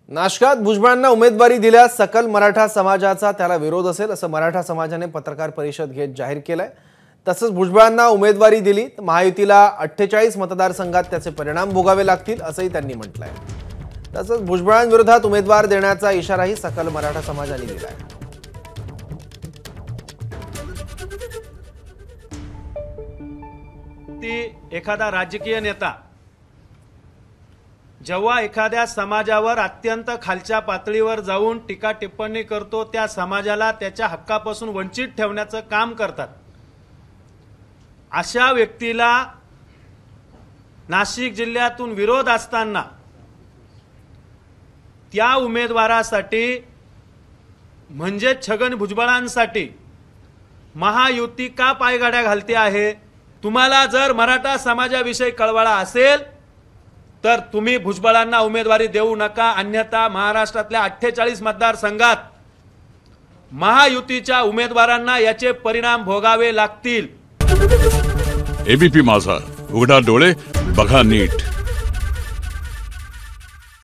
नाशकात भुजबळांना उमेदवारी दिल्यास सकल मराठा समाजाचा त्याला विरोध असेल असं मराठा समाजाने पत्रकार परिषद घेत जाहीर केलंय। तसंच भुजबळांना उमेदवारी दिली तर महायुतीला 48 मतदारसंघात त्याचे परिणाम भोगावे लागतील असंही त्यांनी म्हटलंय। तसंच भुजबळांविरोधात उमेदवार देण्याचा इशाराही सकल मराठा समाजाने दिलाय। एखादा राजकीय नेता जेव्हा एखाद्या समाजावर अत्यंत खालच्या पातळीवर जाऊन टीका टिप्पणी करतो, त्या समाजाला त्याच्या हक्कापासून वंचित ठेवण्याचं काम करतात। अशा व्यक्तीला नाशिक जिल्ह्यातून विरोध असताना त्या उमेदवारासाठी म्हणजे छगन भुजबळांसाठी महायुती का पायगाड्या घालते आहे? तुम्हाला जर मराठा समाजाविषयी कळवळा असेल तर तुम्ही भुजबळांना उमेदवारी देऊ नका, अन्यथा महाराष्ट्रातल्या 48 मतदारसंघात महायुतीच्या उमेदवारांना याचे परिणाम भोगावे लागतील। एबीपी माझा, उघडा डोळे बघा नीट।